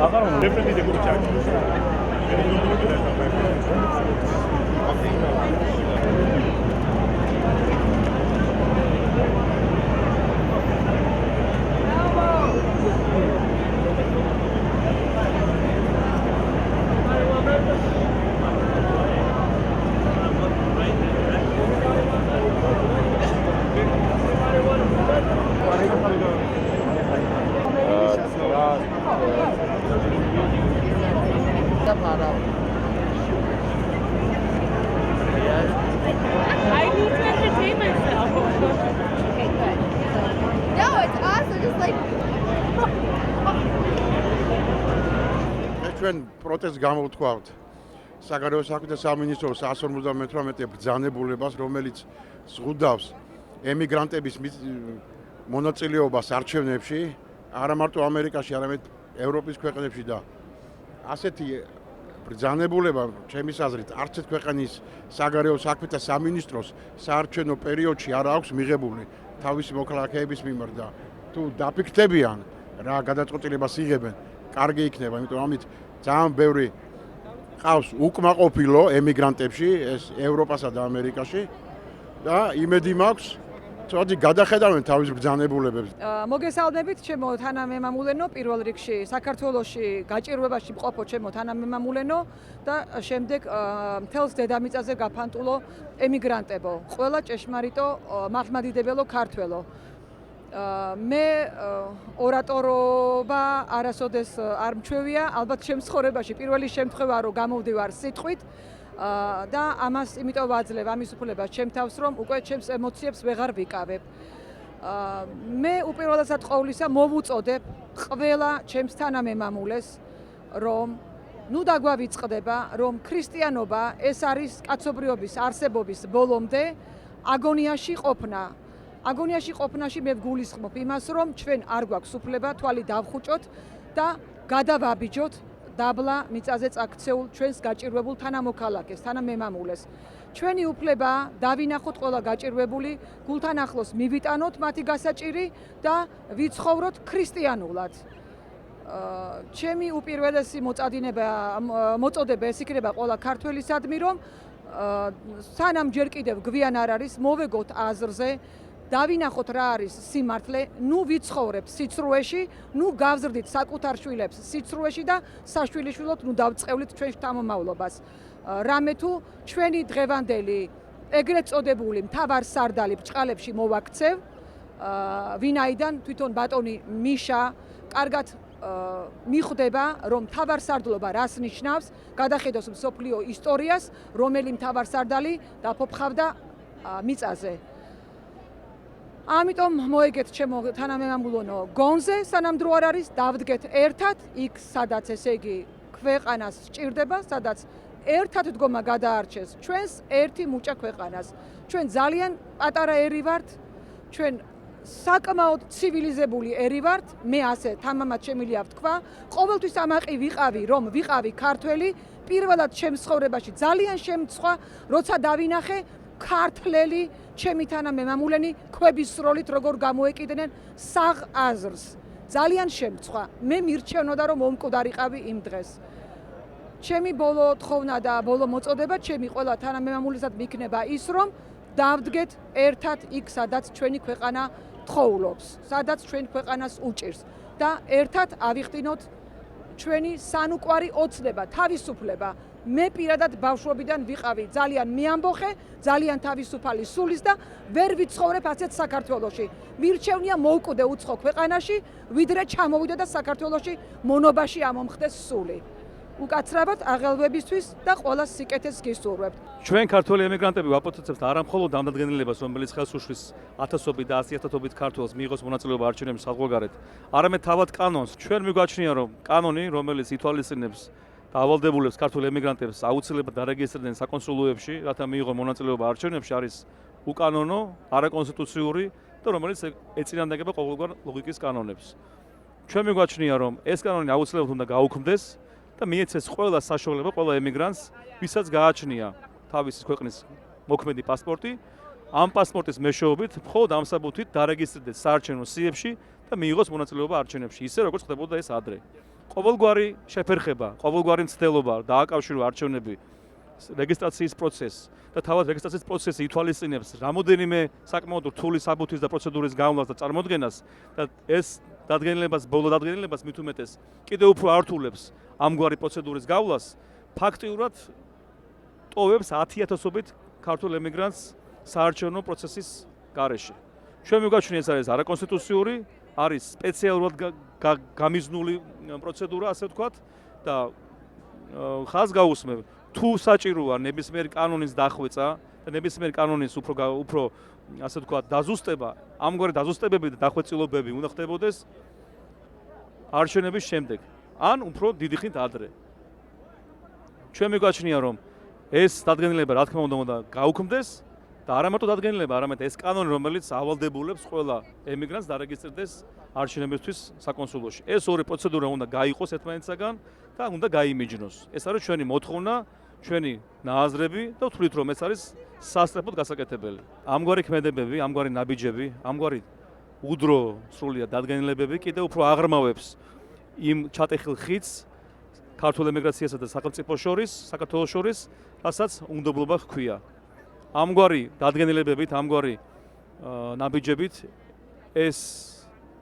აღარ რეპრეზენტი გუჩაკი. I need to entertain myself. Okay, good. No, it's awesome. Just like. ჩვენ პროტესტს გამოვთქვავთ საგარეო საქმეთა სამინისტროს 158 ბრძანებულებას, რომელიც ზღუდავს ემიგრანტების მონაწილეობას არჩევნებში, არა მარტო ამერიკაში, არამედ ევროპის ქვეყნებში და ასეთი ბრძანებულება, ჩემის აზრით, არც ერთ ქვეყნის საგარეო საქმეთა სამინისტროს საარჩევნო პერიოდში არ აქვს მიღებული თავისი მოქალაქეების მიმართ და თუ დაფიქრდებიან რა გადაწყვეტილებას იღებენ, კარგი იქნება, იმიტომ ამით ძალიან ბევრი ყავს უკმაყოფილო ემიგრანტებში, ეს ევროპასა და ამერიკაში და იმედი მაქვს, ცოტა გადახედავენ თავის ბრძანებულებებს. მოგესალმებით, ჩემო თანამემამულენო, პირველ რიგში საქართველოში გაჭირვებაში მყოფო ჩემო თანამემამულენო და შემდეგ მთელს დედამიწაზე გაფანტულო ემიგრანტებო, ყველა ჭეშმარიტო მართლმადიდებელო ქართველო. მე ორატორობა არასოდეს არ მჩვევია, ალბათ ჩემს ცხოვრებაში პირველი შემთხვევა რომ გამოვდივარ სიტყვით და ამას იმიტომ ვაძლევ ამის უფლებას ჩემ თავს რომ უკვე ჩემს ემოციებს ვეღარ ვიკავებ. მე უპირველესად ყოვლისა მოვუწოდებ ყველა ჩემს თანამემამულეს რომ ნუ დაგვავიწყდება რომ ქრისტიანობა ეს არის კაცობრიობის არსებობის ბოლომდე აგონიაში ყოფნა. აგონიაში ყოფნაში მე ვგულისხმობ იმას რომ ჩვენ არ გვაქვს უფლება თვალი დავხუჭოთ და გადავაბიჯოთ დაბლა მიწაზე წაქცეულ ჩვენს გაჭირვებულ თანამოქალაქეს, თანამემამულეს. ჩვენი უფლება დავინახოთ ყველა გაჭირვებული, გულთან ახლოს მივიტანოთ მათი გასაჭირი და ვიცხოვროთ ქრისტიანულად. ჩემი უპირველესი მოწოდება ეს იქნება ყველა ქართველისადმი, რომ სანამ ჯერ კიდევ გვიან არ არის, მოვეგოთ აზრზე, დავინახოთ რა არის სიმართლე, ნუ ვიცხოვრებთ სიცრუეში, ნუ გავზრდით საკუთარ შვილებს სიცრუეში და საშვილიშვილოდ ნუ დავწყევლით ჩვენ შთამომავლობას. რამე თუ ჩვენი დღევანდელი ეგრეთ წოდებული მთავარსარდალი ბრჭყალებში მოვაქცევ, ვინაიდან თვითონ ბატონი მიშა კარგად მიხვდება, რომ მთავარსარდლობა რას ნიშნავს, გადახედოს მსოფლიო ისტორიას, რომელი მთავარსარდალი დაფოფხავდა მიწაზე. ამიტომ მოეგეთ ჩემო თანამემამულონო გონზე, სანამ დრო არ არის, დავდგეთ ერთად იქ, სადაც ესე იგი ქვეყანას სჭირდება, სადაც ერთად დგომა გადაარჩეს ჩვენს ერთი მუჭა ქვეყანას. ჩვენ ძალიან პატარა ერი ვართ, ჩვენ საკმაოდ ცივილიზებული ერი ვართ, მე ასე თამამად შემიძლია ვთქვა, ყოველთვის ამაყი ვიყავი, რომ ვიყავი ქართველი, პირველად ჩემს ცხოვრებაში ძალიან შემცვა, როცა დავინახე ქართველი ჩემი თანამემამულენი ქვების სროლით როგორ გამოეკიდნენ საღ აზრს. ძალიან შემცვა. მე მირჩევნოდა რომ მომკვდარიყავი იმ დღეს. ჩემი ბოლო თხოვნა და ბოლო მოწოდება ჩემი ყველა თანამემამულისად მიქნება ის რომ დავდგეთ ერთად იქ სადაც ჩვენი ქვეყანა თხოვლობს, სადაც ჩვენ ქვეყანას უჭირს და ერთად ავიხდინოთ ჩვენი სანუკვარი ოცნება, თავისუფლება. მე პირადად ბავშვობიდან ვიყავი ძალიან მეამბოხე, ძალიან თავისუფალი სულის და ვერ ვიცხოვრებ ასეთ საქართველოში. მირჩევნია მოვკვდე უცხო ქვეყანაში, ვიდრე ჩამოვიდე და საქართველოში მონობაში ამომხდეს სული. უკაცრავად აღელვებისთვის და ყოველას სიკეთეს გისურვებთ. ჩვენ ქართველი ემიგრანტები ვაპოტეცებთ არა მხოლოდ ამდადგენელებას, რომელიც ხელს უშლის ათასობით და ასიათობით ქართველს მიიღოს მონაწილეობა არჩევნების საზღვარგარეთ, არამედ თავად კანონს. ჩვენ მიგვაჩნია, რომ კანონი, რომელიც ითვალისწინებს დავალდებულებს ქართულ ემიგრანტებს აუცილებლად დარეგისტრირდნენ საკონსულოებში, რათა მიიღონ მონაწილეობა არჩევნებში, არის უკანონო, არაკონსტიტუციური და რომელიც ეწინააღმდეგება ყოველგვარ ლოგიკის კანონებს. ჩვენ მიგვაჩნია, რომ ეს კანონი აუცილებლად უნდა გაუქმდეს და მიეცეს ყველა საშუალება ყველა ემიგრანტს, ვისაც გააჩნია თავისი ქვეყნის მოქმედი პასპორტი, ამ პასპორტის მეშვეობით მხოლოდ ამ საბუთით დარეგისტრირდეს საარჩევნო სიებში და მიიღოს მონაწილეობა არჩევნებში, ისე როგორც ხდებოდა ეს ადრე. ყოველგვარი შეფერხება, ყოველგვარი მცდელობა დააკავშირო არჩევნები, რეგისტრაციის პროცესს და თავად რეგისტრაციის პროცესი ითვალისწინებს რამოდენიმე საკმაოდ რთული საბუთის და პროცედურის გავლას და წარმოქმნას და ეს დადგენილებას, ბოლო დადგენილებას მით უმეტეს კიდევ უფრო ართულებს ამგვარი პროცედურის გავლას, ფაქტიურად ტოვებს 10,000-ობით ქართულ ემიგრანტს საარჩევნო პროცესის გარეშე. ჩვენ მივგაჩვენეთ ეს არის არაკონსტიტუციური, არის სპეციალურად გამიზნული პროცედურა, ასე ვთქვათ და ხაზს გაუსმევ, თუ საჭიროა ნებისმიერი კანონის დახვეწა და ნებისმიერი კანონის უფრო ასე ვთქვათ დაზუსტება, ამგვარი დაზუსტებები და დახვეწილობები უნდა ხდებოდეს არჩევნების შემდეგ, ან უფრო დიდი ხნით ადრე. ჩვენ მივგაჩნია, რომ ეს დადგენილება რა თქმა უნდა გაუქმდეს და არა მარტო დადგენილება, არამედ ეს კანონი, რომელიც ავალდებულებს ყველა ემიგრანტს დარეგისტრდეს არჩევნებისთვის საკონსულოში. ეს ორი პროცედურა უნდა გაიყოს ერთმანეთსაგან და უნდა გაიმიჯნოს. ეს არის ჩვენი მოთხოვნა, ჩვენი ნააზრები და ვთვლით, რომ ეს არის სასწრაფოდ გასაკეთებელი. ამგვარი ქმედებები, ამგვარი ნაბიჯები, ამგვარი უდრო სრულიად დადგენილებები კიდევ უფრო აღრმავებს იმ ჩატეხილ ხიდს ქართულ ემიგრაციასა და სახელმწიფოს შორის, საქართველოს შორის, რასაც უნდობლობა ჰქვია. ამგვარი დადგენილებებით, ამგვარი ნაბიჯებით ეს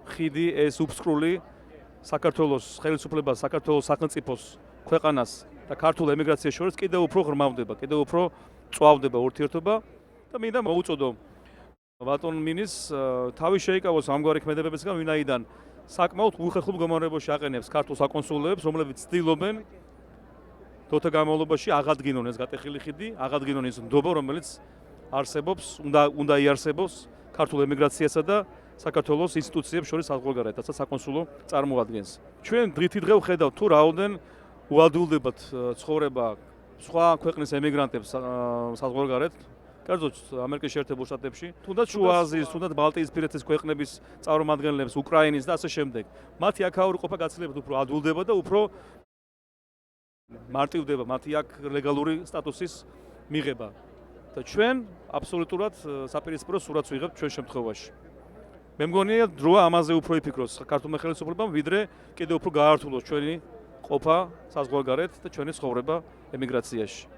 ხიდი, ეს უფსკრული საქართველოს ხელისუფლებას, საქართველოს სახელმწიფოს, ქვეყანას და ქართულ ემიგრაციას შორის კიდევ უფრო ღრმავდება, კიდევ უფრო წვავდება ურთიერთობა და მინდა მოუწოდო ბატონ მინის თავი შეიკავოს ამგვარი ქმედებებისგან, ვინაიდან საკმაოდ უხერხულ მდგომარეობაში აყენებს ქართულ საკონსულოებს, რომლებიც ცდილობენ დროთა განმავლობაში აღადგინონ ეს გატეხილი ხიდი, აღადგინონ ის ნდობა, რომელიც არსებობს, უნდა იარსებოს ქართულ ემიგრაციასა და საქართველოს ინსტიტუციებს შორის საზღვარგარეთ, რასაც საკონსულო წარმოადგენს. ჩვენ დღითიდღე ვხედავთ თუ რაოდენ უადვილდებათ ცხოვრება სხვა ქვეყნის ემიგრანტებს საზღვარგარეთ, კერძოდ ამერიკის შეერთებულ შტატებში, თუნდაც შუა აზიის, თუნდაც ბალტიისპირეთის ქვეყნების წარმომადგენლებს, უკრაინის და ასე შემდეგ. მათი აქაური ყოფა გაცილებით უფრო ადვილდება და უფრო მარტივდება მათი აქ ლეგალური სტატუსის მიღება. და ჩვენ აბსოლუტურად საპირისპირო სურათს ვიღებთ ჩვენ შემთხვევაში. მე მგონია დროა ამაზე უფრო იფიქროს ქართულმა ხელისუფლებამ, ვიდრე კიდევ უფრო გაართულოს ჩვენი ყოფა საზღვარგარეთ და ჩვენი ცხოვრება ემიგრაციაში.